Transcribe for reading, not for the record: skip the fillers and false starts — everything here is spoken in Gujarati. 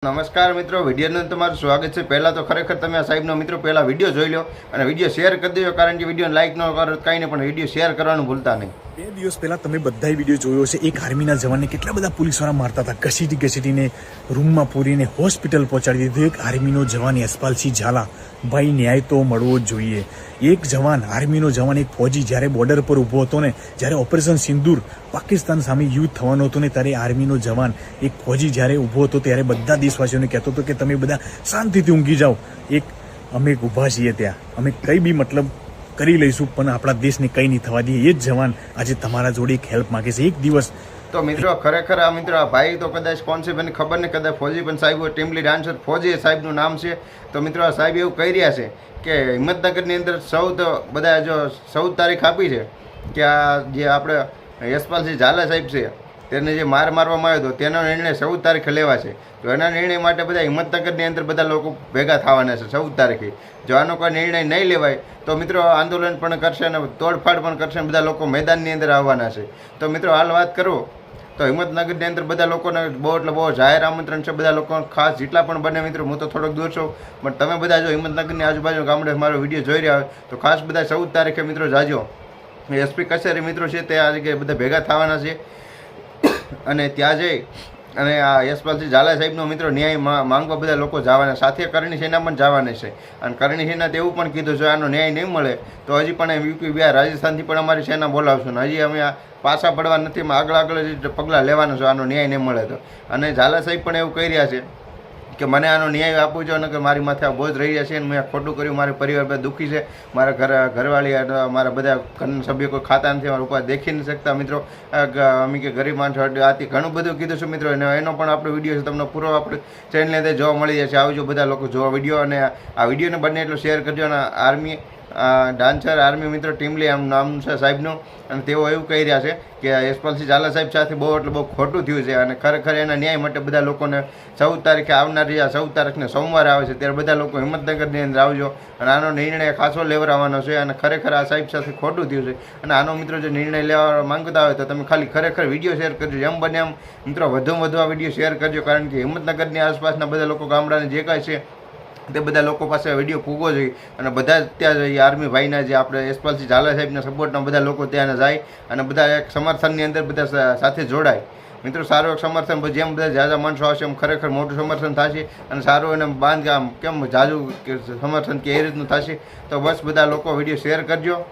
નમસ્કાર મિત્રો, વિડીયોનું તમારું સ્વાગત છે. પહેલાં તો ખરેખર તમે આ સાહેબનો મિત્રો પહેલાં વિડીયો જોઈ લો અને વિડીયો શેર કરી દેજો, કારણ કે વિડીયો લાઇક ન કરો કાંઈ નહીં, પણ વિડીયો શેર કરવાનું ભૂલતા નહીં. 2 દિવસ પહેલા તમે બધા વિડીયો જોયો છે. એક આર્મીના જવાનને કેટલા બધા પોલીસવાળા મારતા હતા, ઘસીટીને રૂમમાં પૂરીને હોસ્પિટલ પહોંચાડી દીધું. એક આર્મીનો જવાન યશપાલસિંહ ઝાલા, ભાઈ ન્યાય તો મળવો જ જોઈએ. એક જવાન, આર્મીનો જવાન, એક ફોજી જ્યારે બોર્ડર પર ઊભો હતો ને, જ્યારે ઓપરેશન સિંદૂર પાકિસ્તાન સામે યુદ્ધ થવાનો હતો ને, ત્યારે આર્મીનો જવાન, એક ફોજી જ્યારે ઊભો હતો ત્યારે બધા દેશવાસીઓને કહેતો હતો કે તમે બધા શાંતિથી ઊંઘી જાઓ. અમે ઊભા છીએ ત્યાં, અમે કંઈ બી મતલબ કરી લઈશું, પણ આપણા દેશને કંઈ નહીં થવા દઈએ. એ જ જવાન આજે તમારા જોડે એક હેલ્પ માગે છે. એક દિવસ તો મિત્રો ખરેખર આ મિત્રો આ ભાઈ તો કદાચ કોણ છે મને ખબર નહીં, કદાચ ફોજી પણ સાહેબ ટીમલી ડાન્સર ફોજી સાહેબનું નામ છે. તો મિત્રો આ સાહેબ એવું કહી રહ્યા છે કે હિંમતનગરની અંદર 14 તારીખ આપી છે કે આ જે આપણે યશપાલસિંહ ઝાલા સાહેબ છે તેને જે મારવામાં આવ્યો હતો તેનો નિર્ણય 14 તારીખે લેવા છે. તો એના નિર્ણય માટે બધા હિંમતનગરની અંદર બધા લોકો ભેગા થવાના છે 14 તારીખે. જો આનો કોઈ નિર્ણય નહીં લેવાય તો મિત્રો આંદોલન પણ કરશે અને તોડફાડ પણ કરશે, બધા લોકો મેદાનની અંદર આવવાના છે. તો મિત્રો હાલ વાત કરું તો હિંમતનગરની અંદર બધા લોકોને બહુ જાહેર આમંત્રણ છે. બધા લોકો ખાસ જેટલા પણ બને મિત્રો, હું તો થોડોક દૂર છું, પણ તમે બધા જો હિંમતનગરની આજુબાજુ ગામડે મારો વિડીયો જોઈ રહ્યા હોય તો ખાસ બધા 14 તારીખે મિત્રો જાજો. એસપી કચેરી મિત્રો છે તે આ જગ્યાએ બધા ભેગા થવાના છે અને ત્યાં જઈ અને આ યશપાલસિંહ ઝાલા સાહેબનો મિત્રો ન્યાય માંગવા બધા લોકો જવાના, સાથે કરણી સેના પણ જવાના છે. અને કરણી સેના એવું પણ કીધું જો આનો ન્યાય નહીં મળે તો હજી પણ યુપી, બિહાર, રાજસ્થાનથી પણ અમારી સેના બોલાવશું ને હજી અમે પાછા પડવા નથી, આગળ પગલાં લેવાના છો આનો ન્યાય નહીં મળે તો. અને ઝાલા સાહેબ પણ એવું કહી રહ્યા છે કે મને આનો ન્યાય આપવું જોઈએ, અને કે મારી માથે આ બોજ રહી રહ્યા છે અને મેં ખોટું કર્યું, મારા પરિવાર બધા દુઃખી છે, મારા ઘરવાળી મારા બધા ઘરના સભ્યો કોઈ ખાતા નથી, મારા ઉપર દેખી નથી શકતા મિત્રો, અમે કે ગરીબ માણસો આથી ઘણું બધું કીધું છે મિત્રો. એનો પણ આપણો વિડીયો છે, તમને પૂરો આપણે ચેનલની અંદર જોવા મળી જશે. આવજો બધા લોકો જોવા વિડીયો, અને આ વિડીયોને બને એટલો શેર કરજો. અને આર્મી ડાન્સર આર્મી મિત્રો ટીમલી આમ નામ છે સાહેબનું, અને તેઓ એવું કહી રહ્યા છે કે યશપાલસિંહ ઝાલા સાહેબ સાથે બહુ ખોટું થયું છે અને ખરેખર એના ન્યાય માટે બધા લોકોને 14 તારીખે આવનારી 14 તારીખને સોમવારે આવે છે ત્યારે બધા લોકો હિંમતનગરની અંદર આવજો અને આનો નિર્ણય ખાસો લેવડાવવાનો છે. અને ખરેખર આ સાહેબ સાથે ખોટું થયું છે અને આનો મિત્રો જો નિર્ણય લેવા માંગતા હોય તો તમે ખાલી ખરેખર વિડીયો શેર કરજો, એમ બને એમ મિત્રો વધુમાં વધુ આ વિડીયો શેર કરજો, કારણ કે હિંમતનગરની આસપાસના બધા લોકો, ગામડાને જે કાંઈ છે તે બધા લોકો પાસે વિડીયો પૂગવો જોઈએ અને બધા ત્યાં જઈએ. આર્મી ભાઈના જે આપણે યશપાલસિંહ ઝાલા સાહેબના સપોર્ટના બધા લોકો ત્યાં જાય અને બધા એક સમર્થનની અંદર બધા સાથે જોડાય. મિત્રો સારું એક સમર્થન, જેમ બધા ઝાઝા માણસો આવશે એમ ખરેખર મોટું સમર્થન થશે અને સારું એને બાંધકામ કેમ ઝાઝું સમર્થન કે એ રીતનું થશે. તો બસ બધા લોકો વિડીયો શેર કરજો.